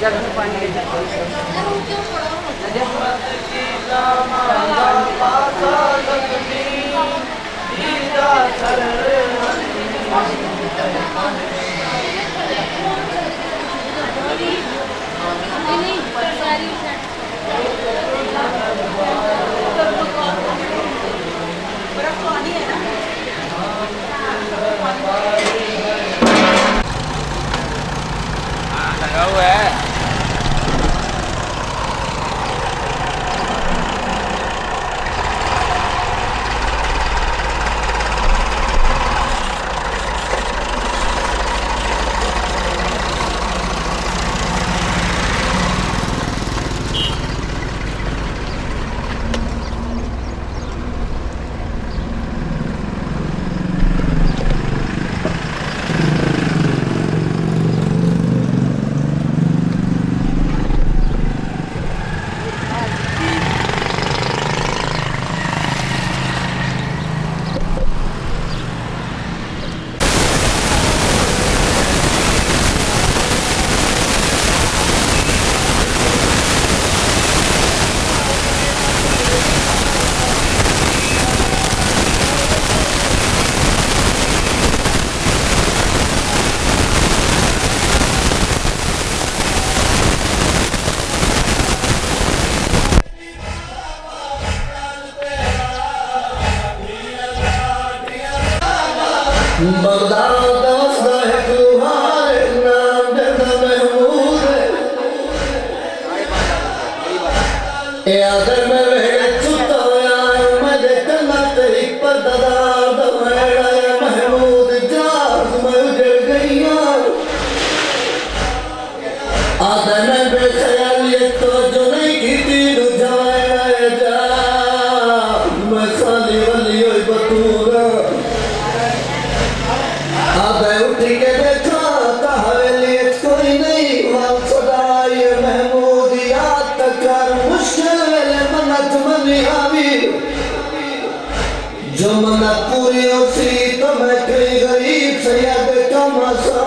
जग में पानी लगा हुआ है। जो मना पूरी उसी तो मैं कई गरीब सयाद का मसा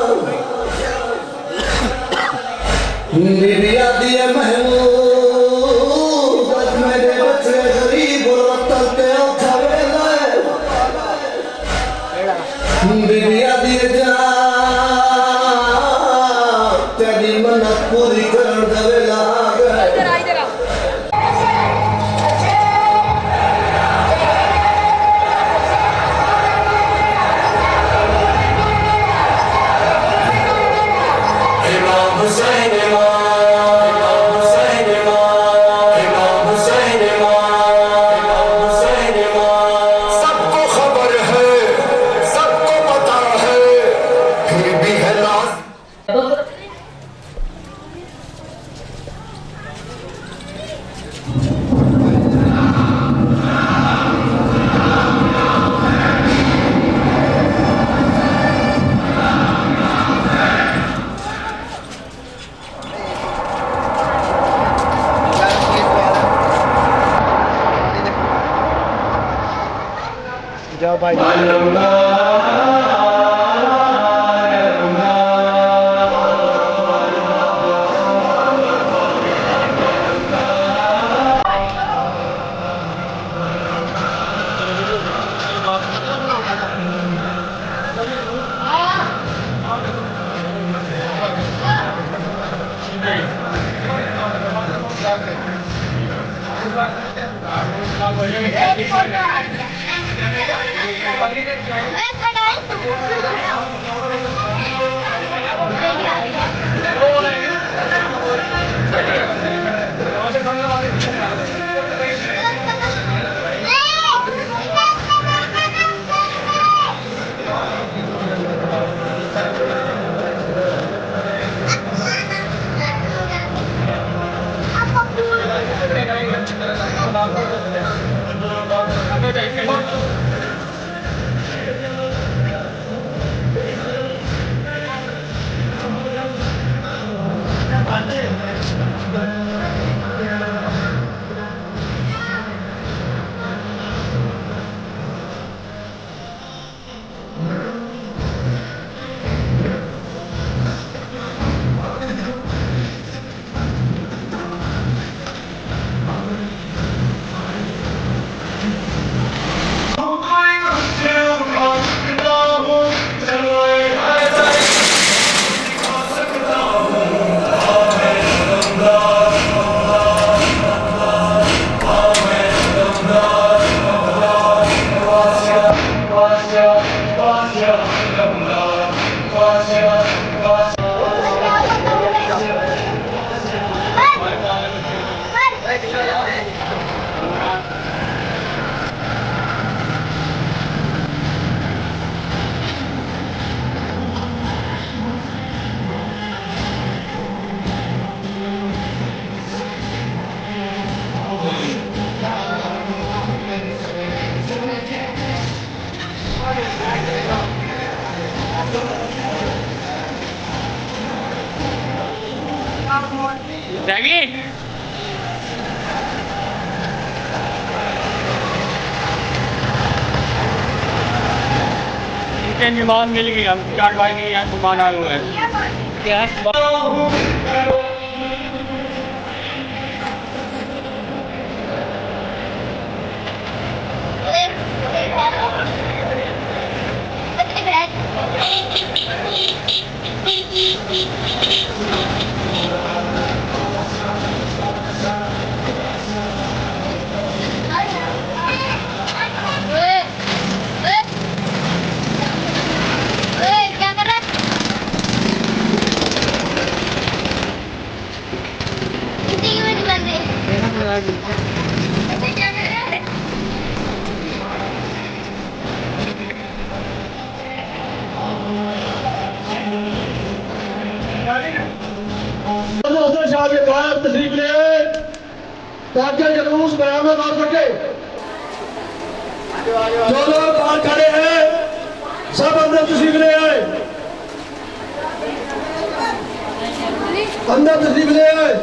बिबिया दिए महमूद आज मेरे बच्चे गरीब और वतलते उठावे लाए बिबिया दिए जा तेरी मना पूरी कर देवे लाग जाओ भाई Dagi! Ikan di bawah milik yang karwai ni yang kemana lu kan? Ya. तशरीफ ले आए ताकि जुलूस बरामद और सके। जो लोग बाहर खड़े हैं सब अंदर तशरीफ ले आए, अंदर तशरीफ ले आए।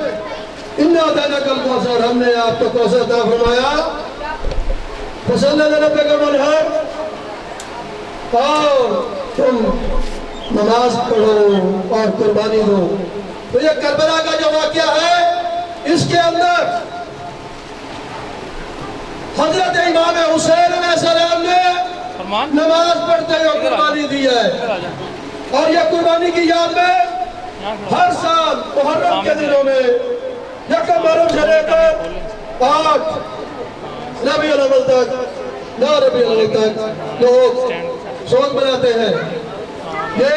इन्ना देना कल कौसर, हमने आपको कौसर अता फरमाया। पसंद रब्बे का मनहर, और तुम नमाज पढ़ो और कुर्बानी दो। तो ये करबला का जो वाकया है, इसके अंदर हजरत इमाम हुसैन अलैहिस्सलाम ने नमाज पढ़ते हुए कुर्बानी दी है। और ये कुर्बानी की याद में हर साल मुहर्रम के दिनों में यकम मुहर्रम से लेकर 8 रबीउल अव्वल तक, 9 रबीउल अव्वल तक लोग शोक मनाते हैं। ये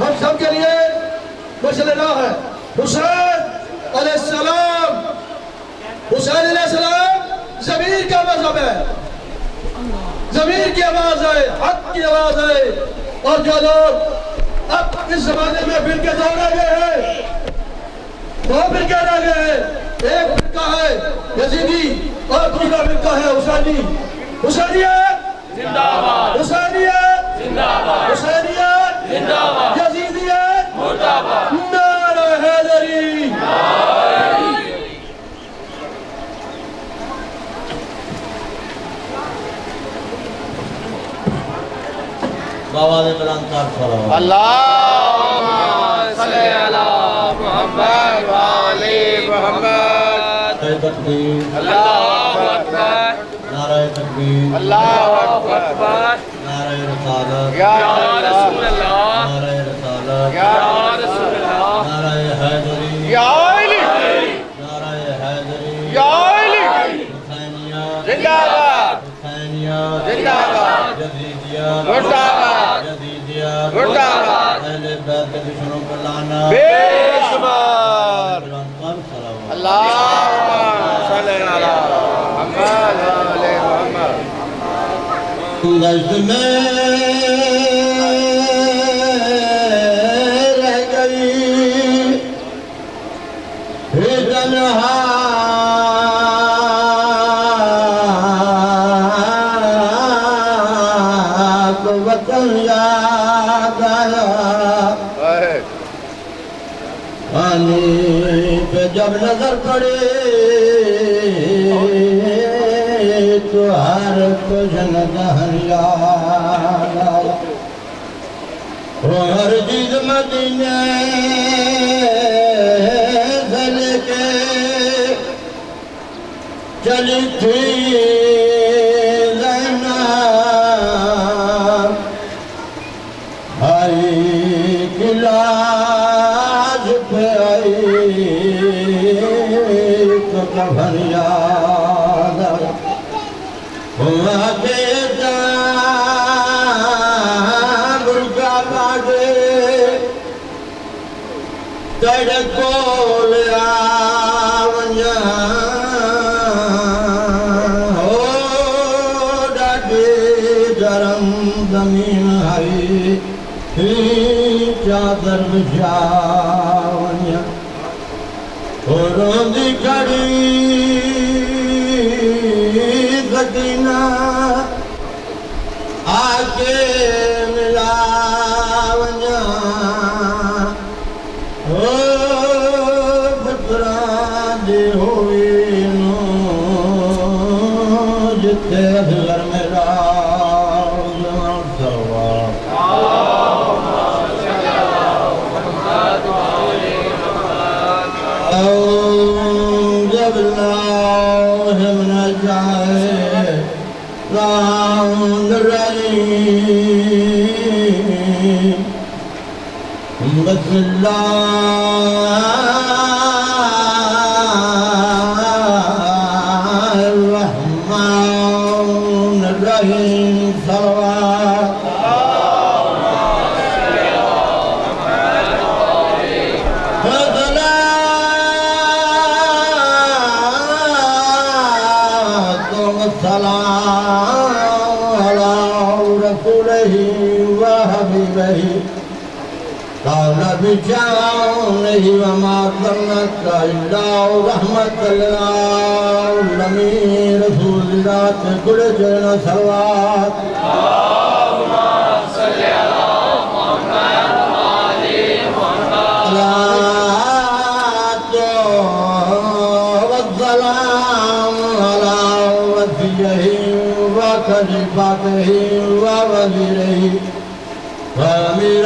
हम सब के लिए मसला है। हुसैन अलैहिस्सलाम ज़मीर का मजहब है, ज़मीर की आवाज है, हक की आवाज है। और जो लोग अब इस जमाने में फिरके दो रह गए हैं, 2 फिरके रह गए हैं। एक फिरका है यजीदी और दूसरा फिरका है हुसैनी। हुसैनियत जिंदाबाद, हुसैनियत जिंदाबाद, हुसैनियत जिंदाबाद, यजीदियत मुर्दाबाद, नारे हैदरी। बाबा ने बुलंद कर सलावत। अल्लाहुम्मा सल्ली अला मुहम्मद व आले मुहम्मद। तकबीर, अल्लाहु अकबर, नारे तकबीर, अल्लाहु अकबर, नारे रिसालत, या रसूल अल्लाह, नारे रिसालत, या रसूल अल्लाह, नारे हैदरी, या अली, नारे हैदरी, या अली, हुसैनियत जिंदाबाद, हुसैनियत जिंदाबाद, यजीदियत मुर्दाबाद, यजीदियत मुर्दाबाद, अहले बैत के दुश्मनों पर लानत, बेशुमार। बुलंद कर सलावत। अल्लाहुम्मा सल्ली अला मुहम्मद व आले मुहम्मद। गश्त में रह गई हे तन्हा, तो वतन याद आया। पानी पे जब नजर पड़े तो हर कुछ दहन याद आया। वो हर चीज मदीने से लेके चली थी ज़ैनब भाई की लाज पे आई तो कफन याद आया। हुआ के मुर्गा बागे तेरे कोल आवंजा हो डाके गरम जमीन आई चादर बिछावंजा हो रोंदी खड़ी सकीना आके मिलावंजा ओ पुत्रा दे होई नो जिथे असगर मेरा सवा जब लाहिम न जाए राउंड रही बिस्मिल्लाहिर्रहमानिर्रहीम सल्लल्लाहु नहीं वमा करना रहमत रसूलुल्लाह के गुड़ चरण सलवात अमीर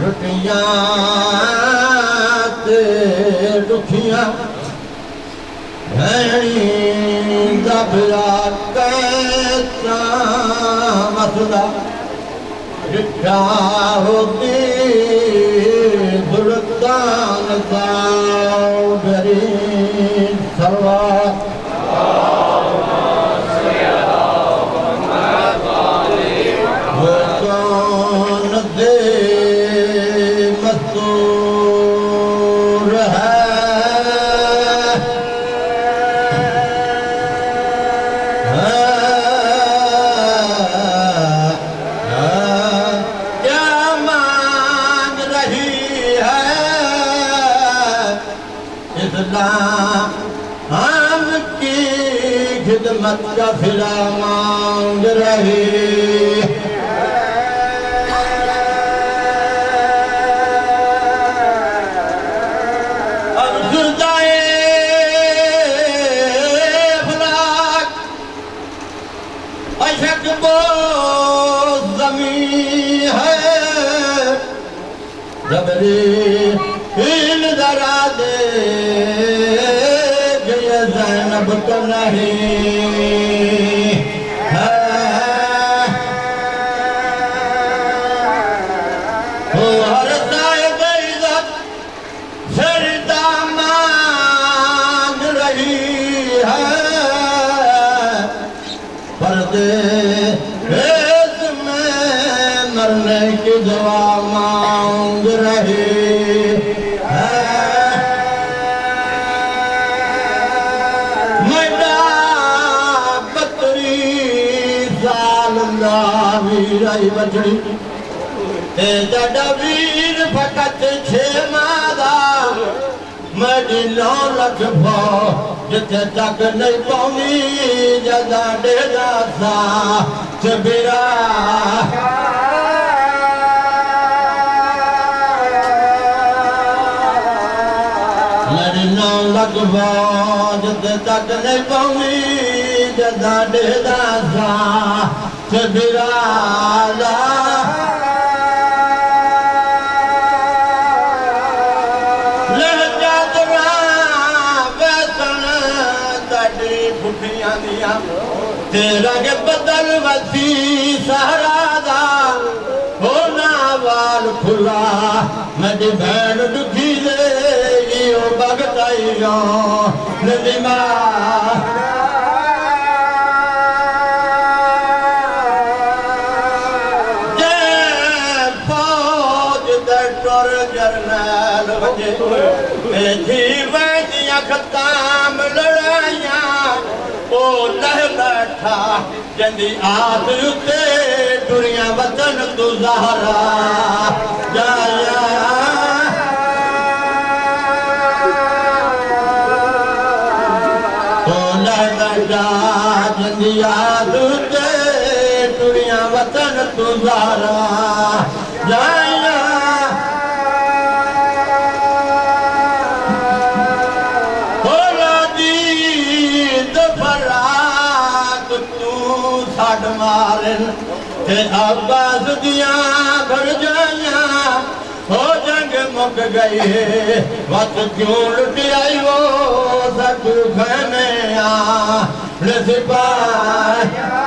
रुटियां ते दुखियां भैणी दा बिरा कैसा मसला रिठा होती सुल्तान साओ डरी सलवा हम की खिदमत का फिरा मांग रही अब जुदाए फलाक अशक वो ज़मीं है जबरी हिल जरा दे ज़ैनब तो नहीं है हो हर साहिब इज़्ज़त सरदा मांग रही है पर्दे में मरने की दुआ मांग रहे हैं। मेरा 32 साल वीराई बचड़ी जड़ा वीर फकत 6 मादा मेरी 9 लाख भाव जिथे तक नहीं पाऊंगी जदा डेरा सा चबीरा मेरी 9 लाख भाव जिथे तक नहीं पाऊंगी जदा डेरा सा चबीरा तेरा के बदल वसी सहरादा होना वाल खुला मेरी भैन दुखी ले यो बगताइयो नदीमा जे फौज दे टोर जरनैल वजे थी वैदियां खताम लड़ाइयां ओ लह बैठा जंदी आद उते दुनिया वतन तू ज़हरा जाया ओ लह बैठा जंदी आद उते दुनिया वतन तू ज़हरा जाया मारन ते अब्बास दिया घर जाया हो जंग मुक गई वत क्यों लुट आई वो सब खाने सिपाही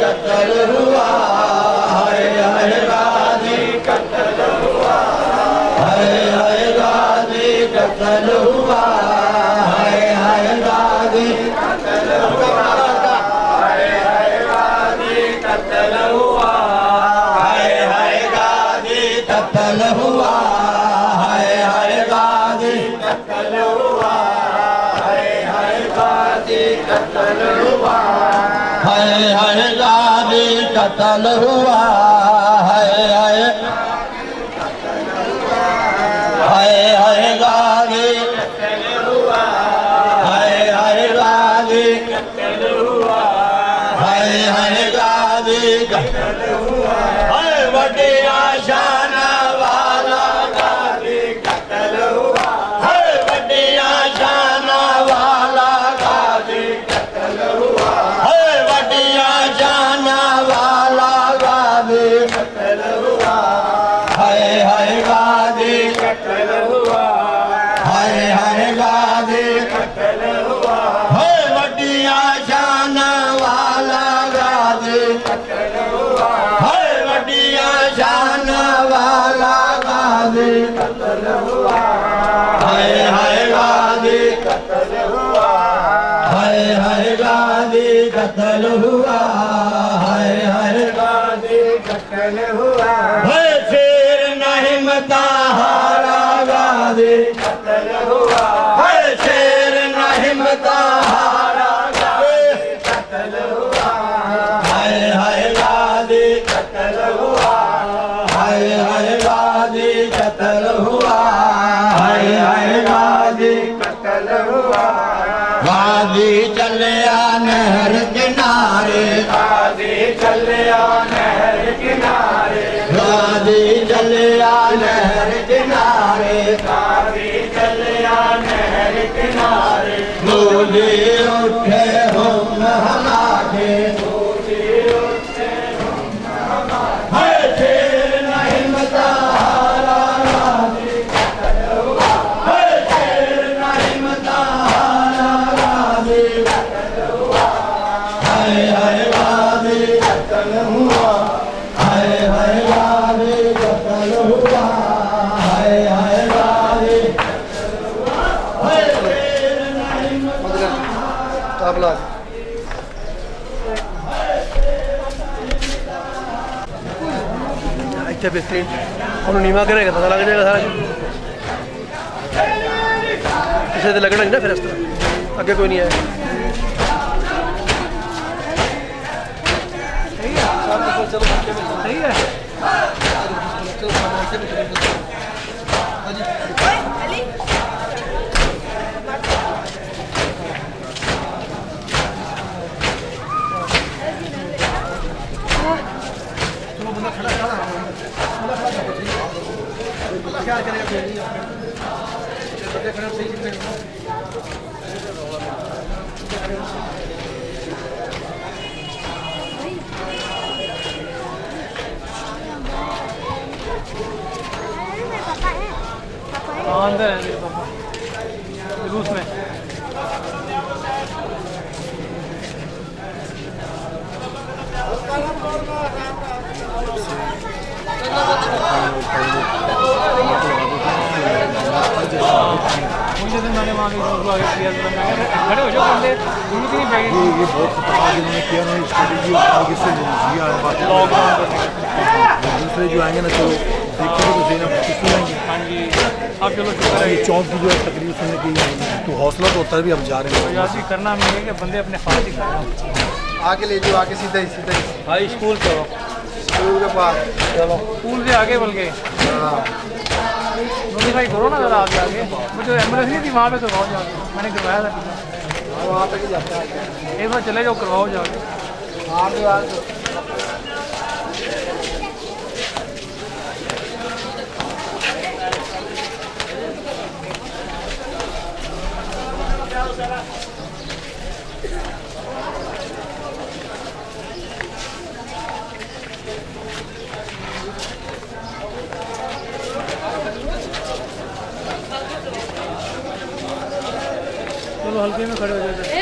कत्ल हुआ है गाजी कत्ल हुआ है गाजी कत्ल हुआ है गाजी कत्ल हुआ है बड़ी आशान वाला गाजी कत्ल हुआ है बड़ी आशान वाला गाजी कत्ल हुआ है बड़ी आशान वाला गाजी कत्ल हुआ है गाजी कत्ल हुआ है गाजी कत्ल हुआ है बड़ी आशान वाला गाजी कत्ल हुआ है बड़ी आशान वाला गाजी कत्ल हुआ है गाजी कत्ल हुआ है गाजी कत्ल हुआ है गाजी कत्ल हुआ है शेर नहीं मता हारा गाजी कत्ल हुआ है शेर नहीं मता हारा गाजी कत्ल हुआ है गाजी कत्ल हुआ है गाजी कत्ल हुआ है गाजी कत्ल हुआ गाजी चलिया नहर किनारे गाजी चलिया नहर किनारे गाजी चलिया नहर किनारे गाजी चलिया नहर किनारे बोले उठे हम हमारे है शेर नहीं मता हारा राजी है शेर नहीं मता हारा राजी हाय राजी कतल हुआ हाय राजी कतल हुआ हाय राजी है शेर नहीं मता तबला अच्छा बेहतरीन और नीमा करेगा पता लग जाएगा सारा इसे तो लगना नहीं ना फिर इस तरह आगे कोई नहीं आया सही है क्या करेगा अंदर है मेरे पापा रूस में मुझे तो मैंने वहाँ आगे किया खड़े हो जाओ बंदे उनकी नहीं बैगी ये बहुत खतरनाक इन्होंने किया ना स्ट्रेटेजी आगे से लिया है बात लॉकडाउन करने दूसरे जो आएंगे ना तो देखते तो सही ना किसको आएंगे हाँ जी अब चलो शुक्र है ये चौक की जो है तकलीफ सुनने की तो हौसला तो होता है भी अब जा रहे हैं याद भी करना नहीं है कि बंदे अपने हाथ ही करना आगे ले जाओ आगे सीधा ही भाई स्कूल चलो स्कूल के पास चलो स्कूल से आगे बोल के नोटिफाई करो ना ज़रा आगे मुझे एम्बुलेंस नहीं थी वहाँ पे करवाओ जाके मैंने करवाया था वहाँ पे जाता है एक बार चले जाओ करवाओ जाके चलो हल्के में खड़े हो जाते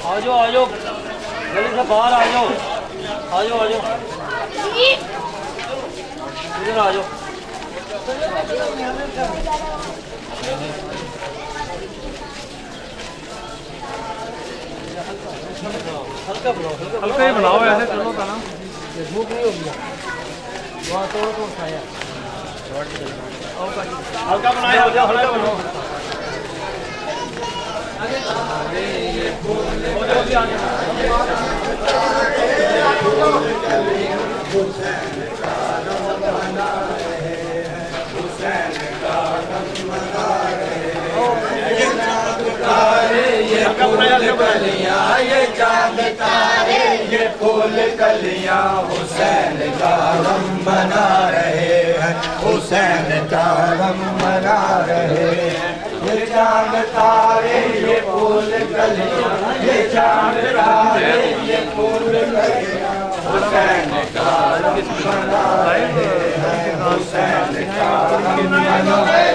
आ जाओ गली से बाहर आ जाओ इधर आ जाओ हल्का ही बनाओ ऐसे चलो का ना भूख नहीं होगी वहाँ तो खाया हल्का बनाए हो जाओ हल्का बनाओ ये चांद तारे ये फूल कलियां हुसैन का गम मना रहे हैं हुसैन का गम मना रहे हैं ये चांद तारे ये फूल कलियां ये चांद तारे ये फूल कलियां हुसैन का गम मना रहे हैं हुसैन का गम मना रहे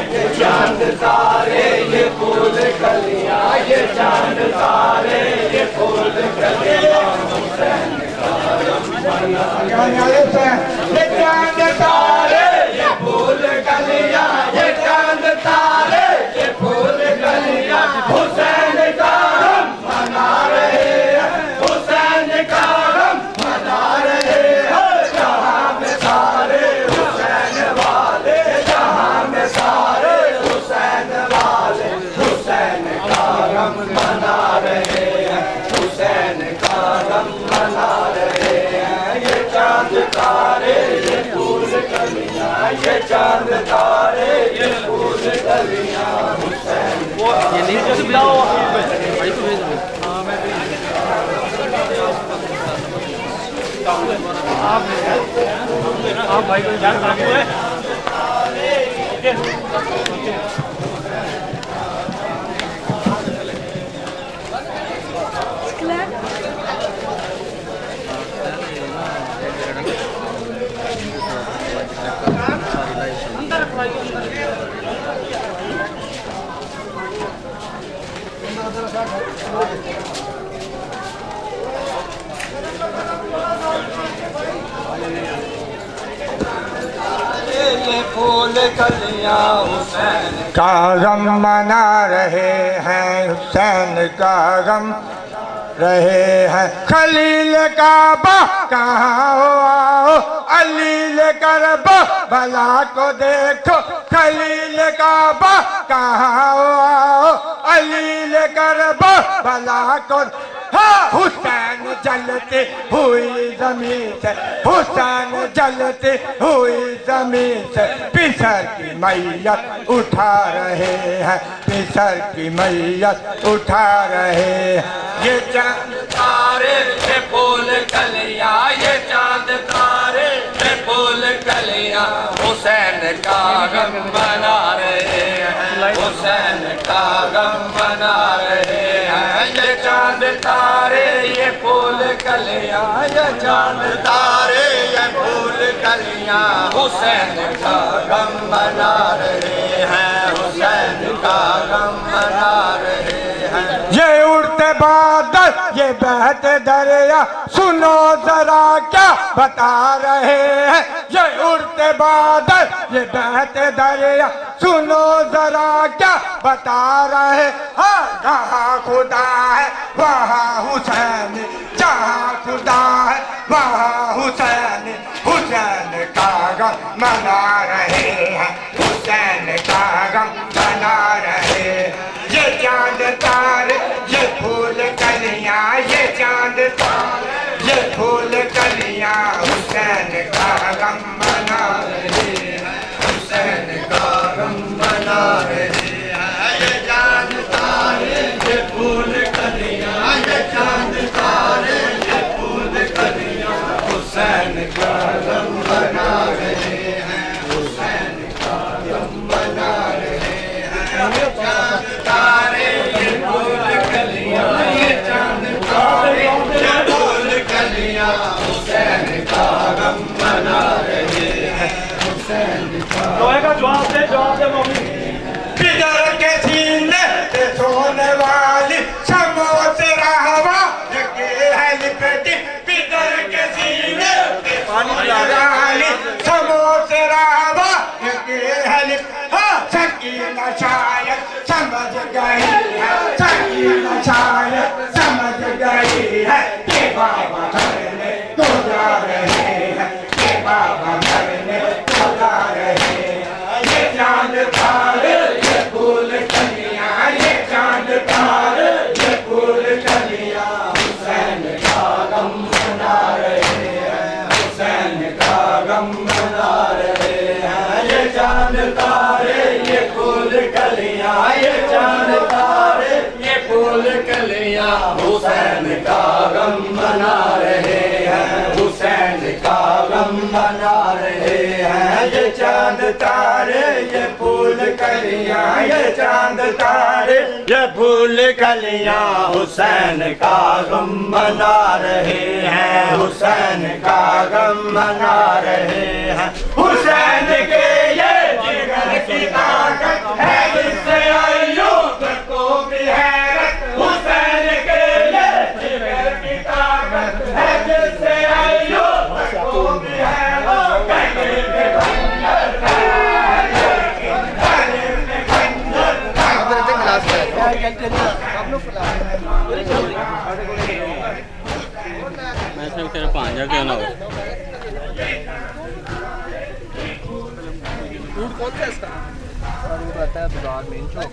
ये चांद तारे ये फूल कलियां ये चांद तारे ये फूल कलियां हुसैन का गम मना रहे ये चांद तारे ये फूल कलियां ये चांद तारे ये फूल कलियां हुसैन का गम मना रहे हैं हुसैन का गम मना रहे हैं जहां में सारे हुसैन वाले जहां में सारे हुसैन वाले हुसैन का गम मना रहे आप भाई को यार बाबू है ये फूल कलियां हुसैन का गम मना रहे हैं, हुसैन का गम रहे हैं। खलील काबा कहाँ हो आओ, अलील करबो भला को देखो। खलील काबा कहाँ हो आओ, अलील करबो भला को। हाँ हुसैन जलती हुई जमीन से, हुसैन जलती हुई जमीन से पिसर की मैयत उठा रहे हैं, पिसर की मैयत उठा रहे हैं। ये चांद तारे ये फूल कलियां, ये चांद तारे ये फूल कलियां हुसैन का गम बना रहे हैं, हुसैन का गम बना रहे हैं। ये चांद तारे ये फूल कलियां, ये चांद तारे ये फूल कलियां हुसैन का गम बना रहे हैं, हुसैन का गम बना रहे हैं। ये उड़ते बादल ये बहते दरिया, सुनो जरा क्या बता रहे हैं। ये उड़ते बादल ये बहते दरिया, सुनो जरा क्या बता रहे। हाँ जहाँ खुदा है वहाँ हुसैन, जहाँ खुदा है वहाँ हुसैन, हुसैन का गम मना रहे हैं, हुसैन का गम मना रहे हैं। ये चांद तारे ये फूल कलियां, ये चांद तारे ये फूल कलियां हुसैन का गम मना रहे हैं, हुसैन का गम मना रहे हैं। ये चांद तारे ये फूल कलियां, ये चांद तारे ये फूल कलियां हुसैन का गम मना रहे हैं, हुसैन का गम मना रहे हैं। चांद तारे ये फूल कलियां, ये चांद तारे ये फूल कलियां हुसैन का गम मना रहे हैं, हुसैन का। जवाब दे मम्मी। पितर के सीने पे सोने वाली शमो से रहवा के है लिपटी, पितर के सीने पे सोने वाली शमो से रहवा के है लिपटी। हाँ सकीना शायद समझ गई है, सकीना शायद समझ गई है कि बाबा मरने तो जा रहे हैं, कि बाबा मरने तो जा रहे हैं। ये चांद तारे ये फूल कलियां, ये चांद तारे ये फूल कलियां हुसैन का गम मना रहे हैं, हुसैन का गम मना रहे हैं। ये चांद तारे ये फूल कलियां, ये चांद तारे ये फूल कलियां हुसैन का गम मना रहे हैं, हुसैन का गम मना रहे हैं। ये चांद तारे ये फूल कलियां, ये चांद तारे ये फूल कलियां हुसैन का गम मना रहे हैं, हुसैन का गम मना रहे हैं। हुसैन के ये जिगर की ताकत है जिससे अय्यूब को भी हैरत, हुसैन के ये जिगर की ताकत है जिससे अय्यूब को भी हैरत। गले में खंजर है लेकिन गले में खंजर मैं सब तेरा पांजा क्यों ना हो। रूट कौन सा इसका? रूट रहता है बाजार मेन चौक।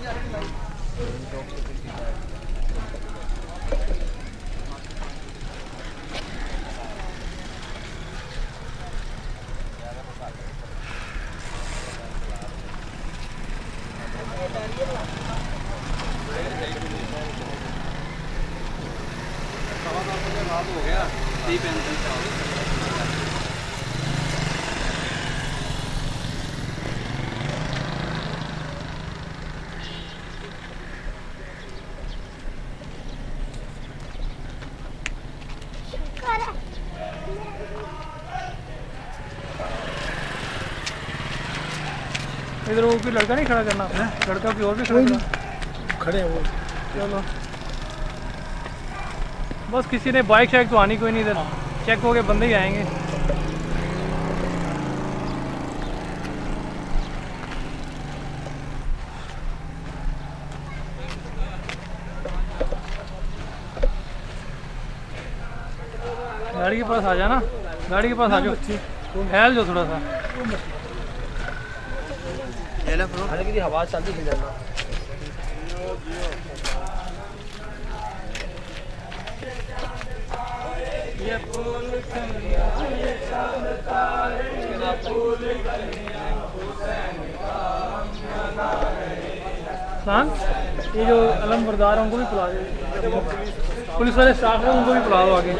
हो गया इधर वो कोई लड़का नहीं खड़ा करना, लड़का कोई और भी खड़ा करना। खड़े हैं वो। चलो बस किसी ने बाइक शाइक तो आनी कोई नहीं, इधर चेक हो गए बंदे ही आएंगे। गाड़ी के पास आ जाना, गाड़ी के पास आ जाओ, फैल जाओ थोड़ा सा। हवा चलती है जाना। ये जो अलम बरदार है उनको भी बुला दे, पुलिस वाले स्टाफ है उनको भी बुला दो आगे।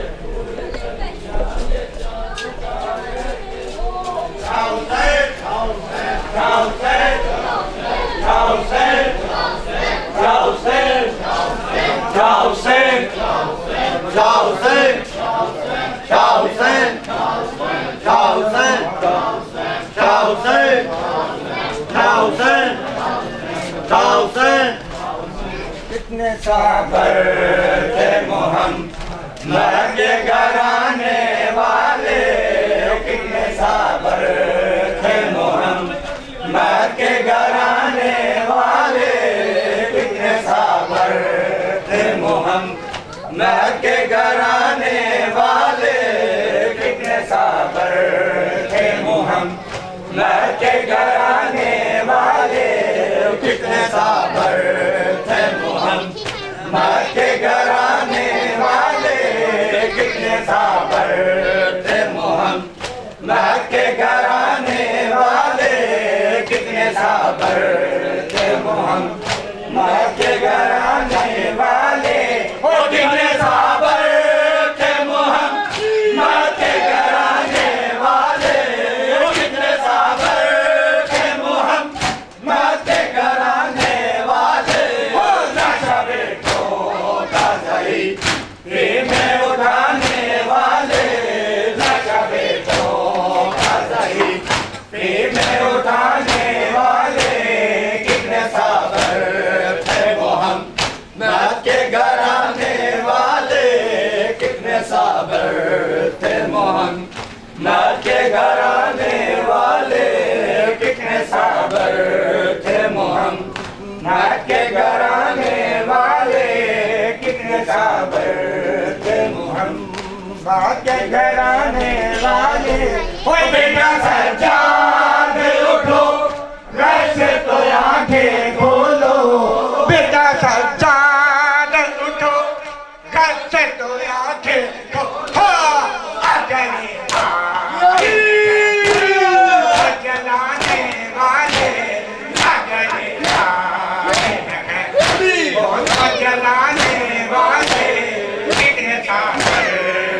कितने साबर थे मोहम्मद के घराने वाले, कितने साबर थे मोहम्मद के घराने वाले, कितने साबर थे मोहम्मद के घराने वाले, कितने साबर थे मोहम्मद के घराने वाले, कितने साबर थे मोहम्मद के घराने वाले, कितने साबर थे मोहम्मद के घराने वाले, कितने साबर थे मोहम्मद के घराने वाले, ओ कितने साबर थे मोहम्मद के घराने वाले, ओ कितने साबर थे मोहम्मद के घराने वाले, ओ नशा बेटों का सही में उठाने वाले, नशा बेटों का सही में उठाने वाले, कितने साबर थे मोहम्मद के घराने वाले, कितने साबर थे मोहम्मद के घराने वाले, कितने साबर थे मोहम्मद के घराने वाले, कितने साबर थे मोहम्मद के घराने वाले, ओ बेटा सज्जाद उठो वैसे तो आंखें खोलो, बेटा सज्जाद उठो वैसे तो आंखें खोलो, अजनी जलाने वाले, अजनी जलाने वाले, कितने साबर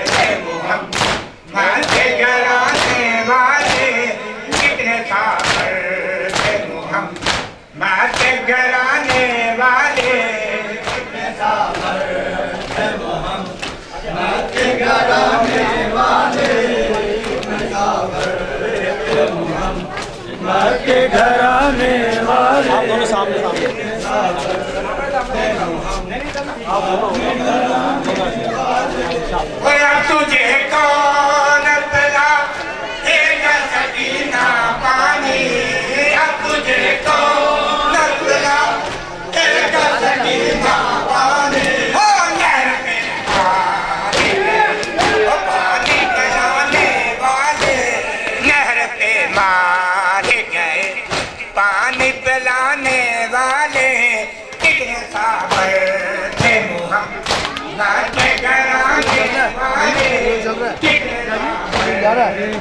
थे मोहम्मद के घराने वाले, कितने साबर थे मोहम्मद के घराने वाले, कितने साबर थे मोहम्मद के घराने वाले, कितने साबर थे मोहम्मद के घराने वाले। आप दोनों सामने सामने तुझे कौन पिला सकीना पानी, अब तुझे कौन पिला सकीना पानी, हो नहर पे पानी पिलाने वाले, नहर पे मार गए पानी पिलाने वाले, कितने साबर थे मोहम्मद के घराने वाले, कितने साबर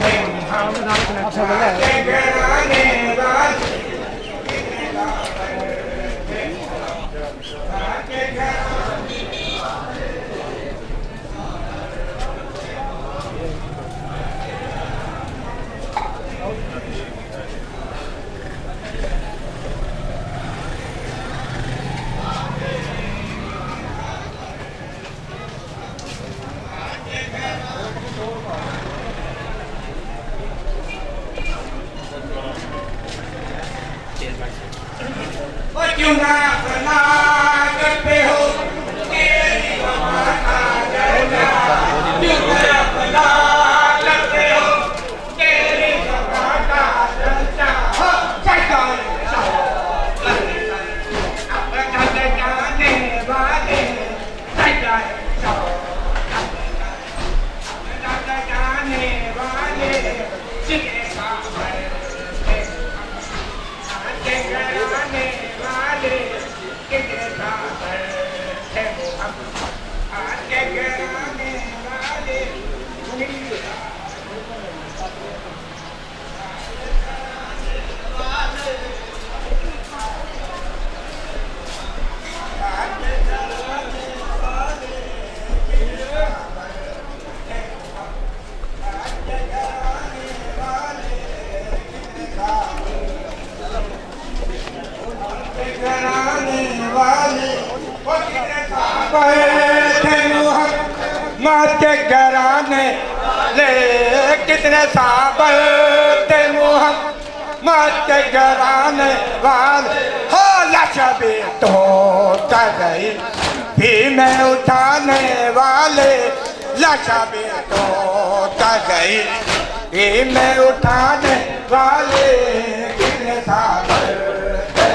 थे मोहम्मद के घराने वाले, क्यों ना अपना करते हो तेरी वफा करना क्यों ना अपना करते हो तेरी वफा का चलता हो चलता अब जग जाने वाले जाने वाले जितने सागर थे घराने वाले कितने सागर थे आज के घराने वाले माँ के घराने ले कितने साबर थे माँ के घराने वाले हो लाशा भी तो कर गई भी मैं उठाने वाले लाशा भी तो कर गई भी मैं उठाने वाले कितने साबर थे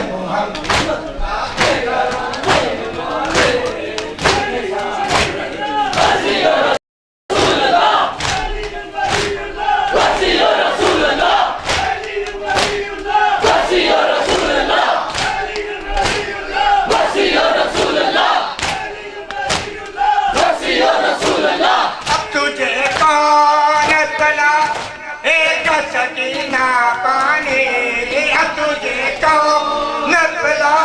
सकीना पानी तुझे कौन पिला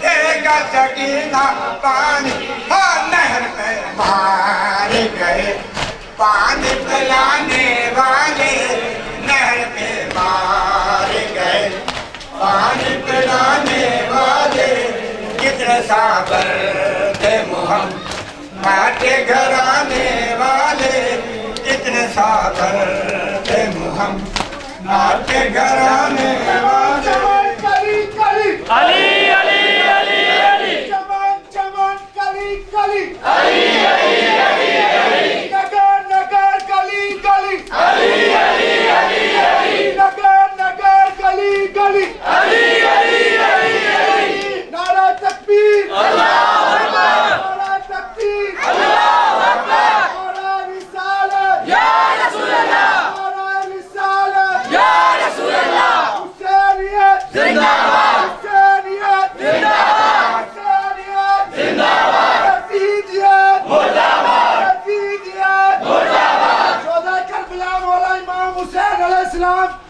देगा सकीना पानी हो नहर पे मार गए पानी पिलाने वाले नहर पे मार गए पानी पिलाने वाले कितने सागर थे माँ के घराने वाले कितने सागर थे माँ के घराने वाले अली अली अली अली चमन चमन कली कली अली अली अली अली नगर नगर गली गली अली अली अली अली नगर नगर गली गली अली अली अली अली नारा तकबीर अल्लाहू अकबर नारा तकबीर अल्लाहू अकबर नारा रिसालत या रसूल अल्लाह नारा रिसालत या रसूल अल्लाह हुसैनियत जिंदाबाद हुसैनियत जिंदाबाद हुसैनियत जिंदाबाद रसीदियत मुर्दाबाद रसीदियत मुर्दाबाद चौदह करबला मौला इमाम हुसैन अलैहिस्सलाम